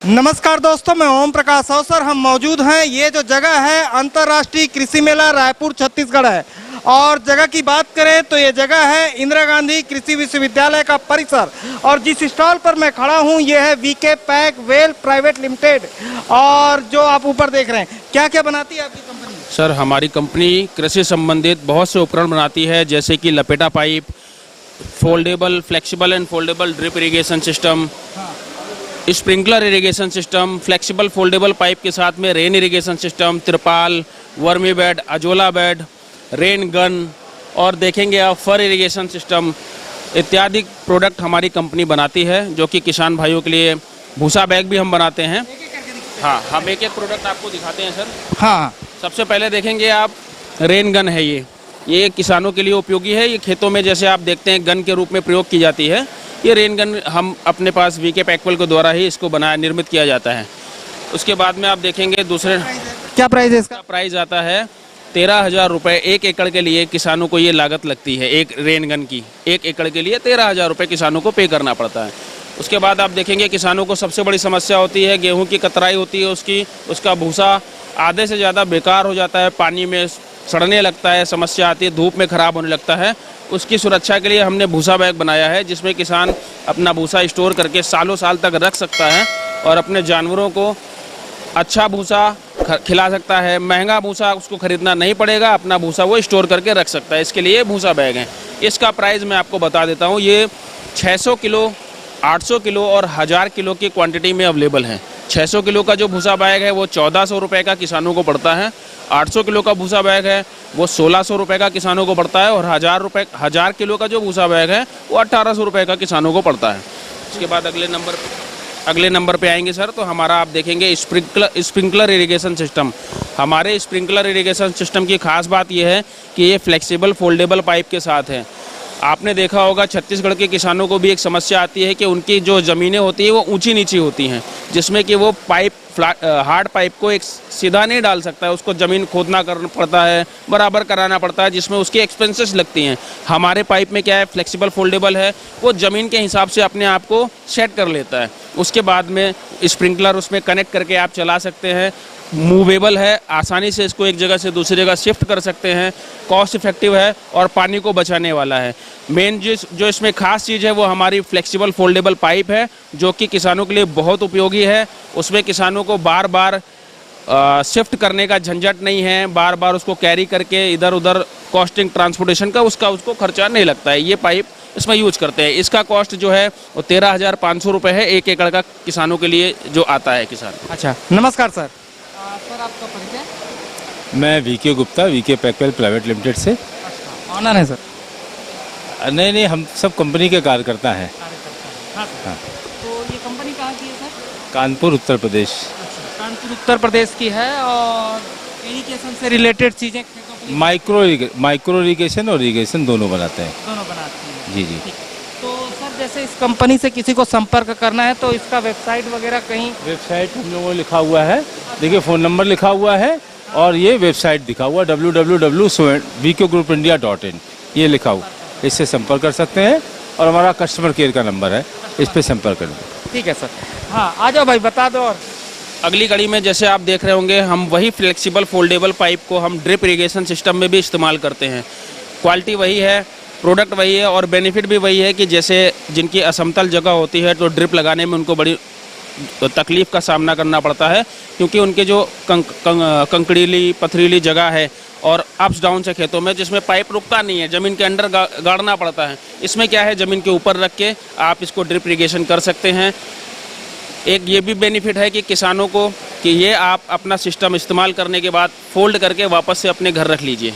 नमस्कार दोस्तों, मैं ओम प्रकाश अवसर। हम मौजूद हैं, ये जो जगह है अंतर्राष्ट्रीय कृषि मेला रायपुर छत्तीसगढ़ है। और जगह की बात करें तो ये जगह है इंदिरा गांधी कृषि विश्वविद्यालय का परिसर। और जिस स्टॉल पर मैं खड़ा हूँ ये है VK pack well private limited. और जो आप ऊपर देख रहे हैं, क्या क्या बनाती है आपकी कंपनी? सर, हमारी कंपनी कृषि संबंधित बहुत से उपकरण बनाती है, जैसे कि लपेटा pipe, foldable, flexible and foldable drip irrigation system, sprinkler irrigation system, flexible foldable pipe के साथ में रेन इरिगेशन सिस्टम, त्रिपाल, vermi bed, azolla bed, rain gun और देखेंगे आप फर इरिगेशन सिस्टम इत्यादि प्रोडक्ट हमारी कंपनी बनाती है, जो कि किसान भाइयों के लिए। भूसा बैग भी हम बनाते हैं। हाँ, हम एक एक प्रोडक्ट आपको दिखाते हैं सर। हाँ, सबसे पहले देखेंगे आप, रेन गन है ये किसानों के लिए उपयोगी है। ये खेतों में जैसे आप देखते हैं गन के रूप में प्रयोग की जाती है। ये रेन गन हम अपने पास वीके पैकवेल के द्वारा ही इसको निर्मित किया जाता है। उसके बाद में आप देखेंगे दूसरे, क्या प्राइस है इसका? प्राइस आता है 13,000 रुपये 1 एकड़ के लिए। किसानों को ये लागत लगती है एक रेन गन की। 1 एकड़ के लिए 13,000 रुपये किसानों को पे करना पड़ता है। उसके बाद आप देखेंगे किसानों को सबसे बड़ी समस्या होती है गेहूं की कतराई होती है उसका भूसा आधे से ज़्यादा बेकार हो जाता है, पानी में सड़ने लगता है, समस्या आती है, धूप में ख़राब होने लगता है। उसकी सुरक्षा के लिए हमने भूसा बैग बनाया है, जिसमें किसान अपना भूसा स्टोर करके सालों साल तक रख सकता है और अपने जानवरों को अच्छा भूसा खिला सकता है। महंगा भूसा उसको खरीदना नहीं पड़ेगा, अपना भूसा वो स्टोर करके रख सकता है। इसके लिए भूसा बैग है। इसका प्राइस मैं आपको बता देता हूँ। ये 600 किलो, 800 किलो और 1000 किलो की क्वांटिटी में अवेलेबल है। 600 किलो का जो भूसा बैग है वो 1400 रुपये का किसानों को पड़ता है। 800 किलो का भूसा बैग है वो 1600 रुपये का किसानों को पड़ता है। और 1000 किलो का जो भूसा बैग है वो 1800 रुपये का किसानों को पड़ता है। उसके बाद अगले नंबर पे आएंगे सर, तो हमारा आप देखेंगे स्प्रिंकलर इरिगेशन सिस्टम। हमारे स्प्रिंकलर इरिगेशन सिस्टम की खास बात यह है कि ये फ्लेक्सिबल फोल्डेबल पाइप के साथ है। आपने देखा होगा छत्तीसगढ़ के किसानों को भी एक समस्या आती है कि उनकी जो ज़मीनें होती हैं वो ऊंची नीची होती हैं, जिसमें कि वो हार्ड पाइप को एक सीधा नहीं डाल सकता है, उसको ज़मीन खोदना करना पड़ता है, बराबर कराना पड़ता है, जिसमें उसकी एक्सपेंसेस लगती हैं। हमारे पाइप में क्या है, फ्लेक्सिबल फोल्डेबल है, वो ज़मीन के हिसाब से अपने आप को सेट कर लेता है। उसके बाद में स्प्रिंकलर उसमें कनेक्ट करके आप चला सकते हैं। मूवेबल है, आसानी से इसको एक जगह से दूसरी जगह शिफ्ट कर सकते हैं। कॉस्ट इफेक्टिव है और पानी को बचाने वाला है। मेन जो इसमें खास चीज़ है वो हमारी फ्लेक्सिबल फोल्डेबल पाइप है, जो कि किसानों के लिए बहुत उपयोगी है। उसमें किसानों को बार बार शिफ्ट करने का झंझट नहीं है, बार बार उसको कैरी करके इधर उधर कॉस्टिंग ट्रांसपोर्टेशन का उसको खर्चा नहीं लगता है। ये पाइप इसमें यूज करते हैं। इसका कॉस्ट जो है वो 13,500 रुपये है 1 एकड़ का किसानों के लिए जो आता है किसान। अच्छा, नमस्कार सर। सर आपका परिचय? मैं VK Gupta, VK Packwell private limited से ऑनर है सर? नहीं, हम सब कंपनी के कार्यकर्ता हैं। हाँ। तो ये कंपनी कहाँ की है सर? कानपुर, उत्तर प्रदेश। अच्छा, कानपुर उत्तर प्रदेश की है। और इरिगेशन से रिलेटेड चीज़ें माइक्रो इरिगेशन और इरिगेशन दोनों बनाते हैं। दोनों बनाती हैं? जी जी। तो सर जैसे इस कंपनी से किसी को संपर्क करना है तो इसका वेबसाइट वगैरह कहीं? वेबसाइट हम लोगों को लिखा हुआ है, देखिए फ़ोन नंबर लिखा हुआ है और ये वेबसाइट दिखा हुआ www.vkgroupindia.in ये लिखा हुआ, इससे संपर्क कर सकते हैं। और हमारा कस्टमर केयर का नंबर है, इस पर संपर्क करें। ठीक है सर। हाँ, आ जाओ भाई, बता दो। और अगली कड़ी में जैसे आप देख रहे होंगे, हम वही फ्लेक्सिबल फोल्डेबल पाइप को हम ड्रिप इरिगेशन सिस्टम में भी इस्तेमाल करते हैं। क्वालिटी वही है, प्रोडक्ट वही है और बेनिफिट भी वही है कि जैसे जिनकी असमतल जगह होती है तो ड्रिप लगाने में उनको बड़ी तकलीफ़ का सामना करना पड़ता है, क्योंकि उनके जो कंकड़ीली पथरीली जगह है और अप्स डाउन से खेतों में जिसमें पाइप रुकता नहीं है, ज़मीन के अंदर गाड़ना पड़ता है। इसमें क्या है, ज़मीन के ऊपर रख के आप इसको ड्रिप इरिगेशन कर सकते हैं। एक ये भी बेनिफिट है कि किसानों को कि ये आप अपना सिस्टम इस्तेमाल करने के बाद फोल्ड करके वापस से अपने घर रख लीजिए।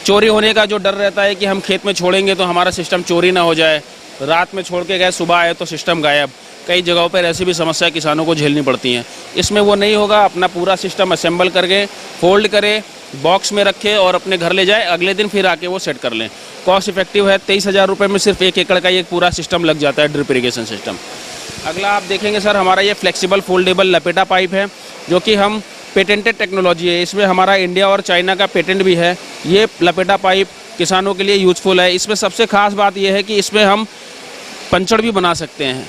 चोरी होने का जो डर रहता है कि हम खेत में छोड़ेंगे तो हमारा सिस्टम चोरी ना हो जाए, रात में छोड़ के गए सुबह आए तो सिस्टम गायब, कई जगहों पर ऐसी भी समस्या किसानों को झेलनी पड़ती हैं। इसमें वो नहीं होगा, अपना पूरा सिस्टम असेंबल करके फोल्ड करे, बॉक्स में रखे और अपने घर ले जाए, अगले दिन फिर आके वो सेट कर लें। कॉस्ट इफेक्टिव है। 23,000 रुपये में सिर्फ 1 एकड़ का ये पूरा सिस्टम लग जाता है, ड्रिप इरिगेशन सिस्टम। अगला आप देखेंगे सर, हमारा ये फ्लेक्सिबल फोल्डेबल लपेटा पाइप है, जो कि हम पेटेंटेड टेक्नोलॉजी है। इसमें हमारा इंडिया और चाइना का पेटेंट भी है। ये लपेटा पाइप किसानों के लिए यूजफुल है। इसमें सबसे खास बात यह है कि इसमें हम पंचड़ भी बना सकते हैं।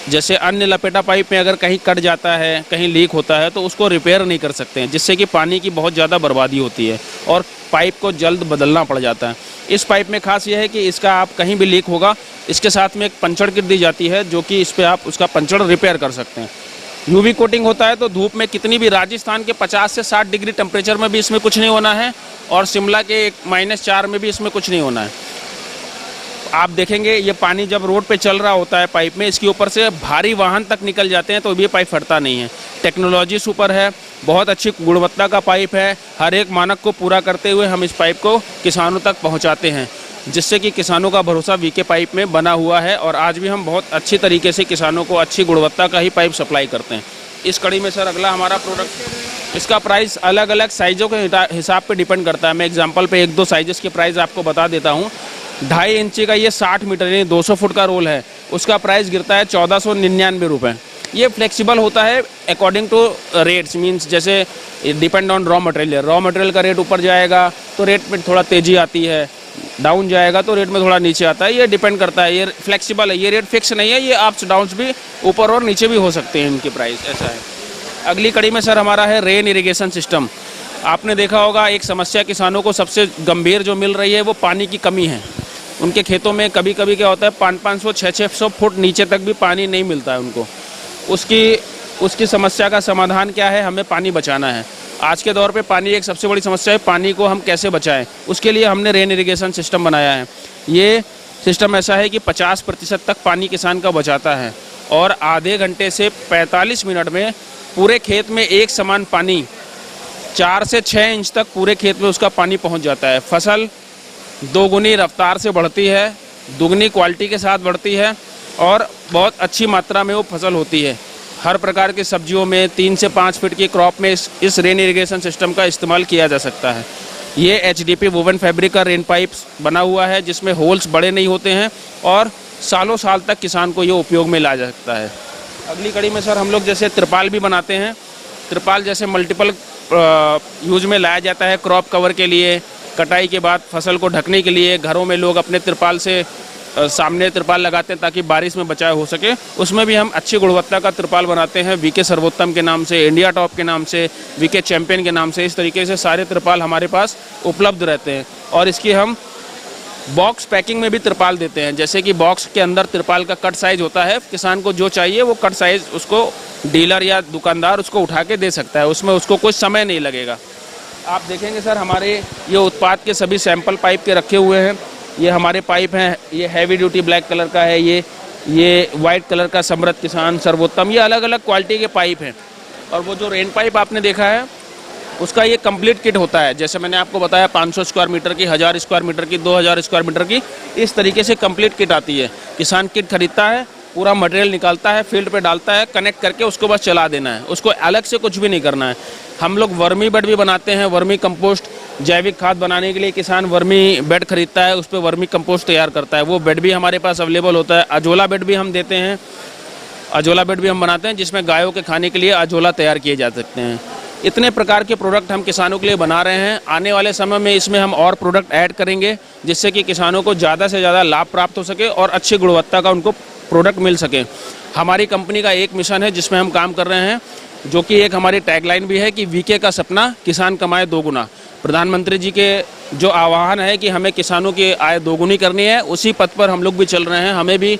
जैसे अन्य लपेटा पाइप में अगर कहीं कट जाता है, कहीं लीक होता है, तो उसको रिपेयर नहीं कर सकते हैं, जिससे कि पानी की बहुत ज़्यादा बर्बादी होती है और पाइप को जल्द बदलना पड़ जाता है। इस पाइप में खास यह है कि इसका आप कहीं भी लीक होगा, इसके साथ में एक पंचर किट दी जाती है, जो कि इस पर आप उसका पंचर रिपेयर कर सकते हैं। यूवी कोटिंग होता है, तो धूप में कितनी भी, राजस्थान के 50 से 60 डिग्री टेम्परेचर में भी इसमें कुछ नहीं होना है और शिमला के -4 में भी इसमें कुछ नहीं होना है। आप देखेंगे ये पानी जब रोड पे चल रहा होता है पाइप में, इसके ऊपर से भारी वाहन तक निकल जाते हैं तो ये पाइप फटता नहीं है। टेक्नोलॉजी सुपर है, बहुत अच्छी गुणवत्ता का पाइप है। हर एक मानक को पूरा करते हुए हम इस पाइप को किसानों तक पहुंचाते हैं, जिससे कि किसानों का भरोसा वीके पाइप में बना हुआ है और आज भी हम बहुत अच्छी तरीके से किसानों को अच्छी गुणवत्ता का ही पाइप सप्लाई करते हैं। इस कड़ी में सर अगला हमारा प्रोडक्ट, इसका प्राइस अलग अलग साइज़ों के हिसाब पे डिपेंड करता है। मैं एग्जांपल पे 1-2 साइजेस के प्राइस आपको बता देता हूँ। 2.5 इंची का ये 60 मीटर यानी 200 फुट का रोल है, उसका प्राइस गिरता है 1499 रुपये। ये फ्लेक्सिबल होता है अकॉर्डिंग टू रेट्स, मींस जैसे डिपेंड ऑन रॉ मटेरियल का रेट ऊपर जाएगा तो रेट में थोड़ा तेज़ी आती है, डाउन जाएगा तो रेट में थोड़ा नीचे आता है। ये डिपेंड करता है, ये फ्लेक्सिबल है, ये रेट फिक्स नहीं है, ये अप्स डाउन्स भी ऊपर और नीचे भी हो सकते हैं इनके प्राइस, ऐसा है। अगली कड़ी में सर हमारा है रेन इरिगेशन सिस्टम। आपने देखा होगा एक समस्या किसानों को सबसे गंभीर जो मिल रही है वो पानी की कमी है। उनके खेतों में कभी कभी क्या होता है 500-500, 600 फुट नीचे तक भी पानी नहीं मिलता है उनको। उसकी समस्या का समाधान क्या है? हमें पानी बचाना है। आज के दौर पे पानी एक सबसे बड़ी समस्या है, पानी को हम कैसे बचाएं, उसके लिए हमने रेन इरिगेशन सिस्टम बनाया है। ये सिस्टम ऐसा है कि 50% तक पानी किसान का बचाता है और आधे घंटे से 45 मिनट में पूरे खेत में एक समान पानी 4 से 6 इंच तक पूरे खेत में उसका पानी पहुंच जाता है। फसल दोगुनी रफ्तार से बढ़ती है, दुगनी क्वालिटी के साथ बढ़ती है और बहुत अच्छी मात्रा में वो फसल होती है। हर प्रकार की सब्जियों में 3 से 5 फीट की क्रॉप में इस रेन इरिगेशन सिस्टम का इस्तेमाल किया जा सकता है। ये HDP वोवन फैब्रिक का रेन पाइप्स बना हुआ है, जिसमें होल्स बड़े नहीं होते हैं और सालों साल तक किसान को ये उपयोग में ला जा सकता है। अगली कड़ी में सर हम लोग जैसे त्रिपाल भी बनाते हैं। त्रिपाल जैसे मल्टीपल यूज में लाया जाता है, क्रॉप कवर के लिए, कटाई के बाद फसल को ढकने के लिए। घरों में लोग अपने त्रिपाल से सामने त्रिपाल लगाते हैं ताकि बारिश में बचाव हो सके। उसमें भी हम अच्छी गुणवत्ता का त्रिपाल बनाते हैं, वीके सर्वोत्तम के नाम से, इंडिया टॉप के नाम से, वीके चैंपियन के नाम से। इस तरीके से सारे त्रिपाल हमारे पास उपलब्ध रहते हैं और इसकी हम बॉक्स पैकिंग में भी त्रिपाल देते हैं। जैसे कि बॉक्स के अंदर त्रिपाल का कट साइज होता है, किसान को जो चाहिए वो कट साइज उसको डीलर या दुकानदार उसको उठा के दे सकता है, उसमें उसको कुछ समय नहीं लगेगा। आप देखेंगे सर हमारे ये उत्पाद के सभी सैंपल पाइप के रखे हुए हैं। ये हमारे पाइप हैं, ये हैवी ड्यूटी ब्लैक कलर का है, ये वाइट कलर का समृद्ध किसान, सर्वोत्तम, ये अलग अलग क्वालिटी के पाइप हैं। और वो जो रेन पाइप आपने देखा है उसका ये कंप्लीट किट होता है। जैसे मैंने आपको बताया 500 स्क्वायर मीटर की, 1000 स्क्वायर मीटर की, 2000 स्क्वायर मीटर की, इस तरीके से कंप्लीट किट आती है। किसान किट खरीदता है, पूरा मटेरियल निकालता है, फील्ड पे डालता है, कनेक्ट करके उसको बस चला देना है, उसको अलग से कुछ भी नहीं करना है। हम लोग वर्मी बेड भी बनाते हैं, वर्मी कंपोस्ट, जैविक खाद बनाने के लिए किसान वर्मी बेड खरीदता है, उस पर वर्मी कंपोस्ट तैयार करता है, वो बेड भी हमारे पास अवेलेबल होता है। अजोला बेड भी हम देते हैं, अजोला बेड भी हम बनाते हैं, जिसमें गायों के खाने के लिए अजोला तैयार किए जा सकते हैं। इतने प्रकार के प्रोडक्ट हम किसानों के लिए बना रहे हैं। आने वाले समय में इसमें हम और प्रोडक्ट ऐड करेंगे, जिससे कि किसानों को ज़्यादा से ज़्यादा लाभ प्राप्त हो सके और अच्छी गुणवत्ता का उनको प्रोडक्ट मिल सके। हमारी कंपनी का एक मिशन है जिसमें हम काम कर रहे हैं, जो कि एक हमारी टैगलाइन भी है कि वीके का सपना, किसान कमाए दोगुना। प्रधानमंत्री जी के जो आह्वान है कि हमें किसानों की आय दोगुनी करनी है, उसी पथ पर हम लोग भी चल रहे हैं। हमें भी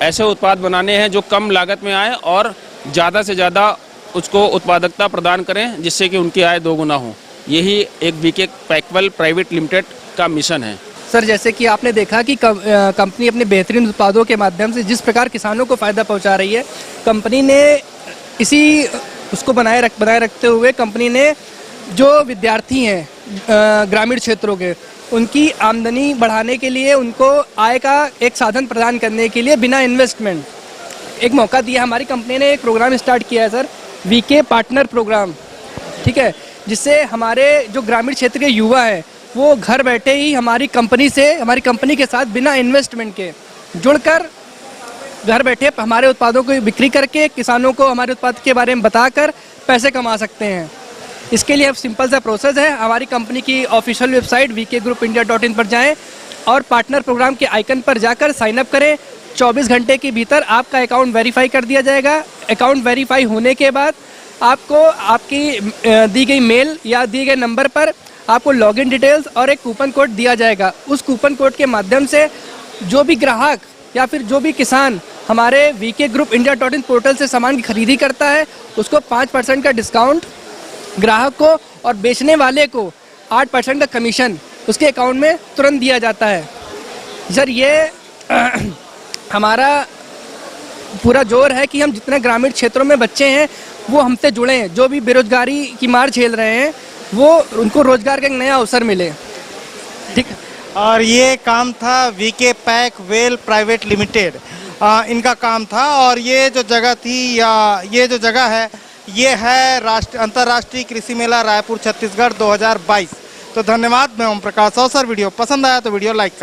ऐसे उत्पाद बनाने हैं जो कम लागत में आए और ज़्यादा से ज़्यादा उसको उत्पादकता प्रदान करें, जिससे कि उनकी आय दोगुना हो। यही एक वीके पैकवेल प्राइवेट लिमिटेड का मिशन है। सर, जैसे कि आपने देखा कि कंपनी अपने बेहतरीन उत्पादों के माध्यम से जिस प्रकार किसानों को फ़ायदा पहुंचा रही है, कंपनी ने इसी उसको बनाए रखते हुए कंपनी ने जो विद्यार्थी हैं ग्रामीण क्षेत्रों के, उनकी आमदनी बढ़ाने के लिए, उनको आय का एक साधन प्रदान करने के लिए बिना इन्वेस्टमेंट एक मौका दिया। हमारी कंपनी ने एक प्रोग्राम स्टार्ट किया है सर, वीके पार्टनर प्रोग्राम, ठीक है, जिससे हमारे जो ग्रामीण क्षेत्र के युवा हैं वो घर बैठे ही हमारी कंपनी के साथ बिना इन्वेस्टमेंट के जुड़कर घर बैठे हमारे उत्पादों की बिक्री करके किसानों को हमारे उत्पाद के बारे में बताकर पैसे कमा सकते हैं। इसके लिए अब सिंपल सा प्रोसेस है, हमारी कंपनी की ऑफिशियल वेबसाइट vkgroupindia.in पर जाएं और पार्टनर प्रोग्राम के आइकन पर जाकर साइन अप करें 24 घंटे के भीतर आपका अकाउंट वेरीफाई कर दिया जाएगा। अकाउंट वेरीफाई होने के बाद आपको आपकी दी गई मेल या दिए गए नंबर पर आपको लॉगिन डिटेल्स और एक कूपन कोड दिया जाएगा। उस कूपन कोड के माध्यम से जो भी ग्राहक या फिर जो भी किसान हमारे वीके ग्रुप इंडिया.इन पोर्टल से सामान की खरीदी करता है उसको 5% का डिस्काउंट ग्राहक को और बेचने वाले को 8% का कमीशन उसके अकाउंट में तुरंत दिया जाता है। सर ये हमारा पूरा जोर है कि हम जितने ग्रामीण क्षेत्रों में बच्चे हैं वो हमसे जुड़े हैं, जो भी बेरोजगारी की मार झेल रहे हैं वो उनको रोजगार का एक नया अवसर मिले। ठीक है। और ये काम था VK pack well private limited, इनका काम था। और ये जो जगह थी या ये जो जगह है ये है अंतर्राष्ट्रीय कृषि मेला रायपुर छत्तीसगढ़ 2022। तो धन्यवाद, मैं ओम प्रकाश अवसर। वीडियो पसंद आया तो वीडियो लाइक करें।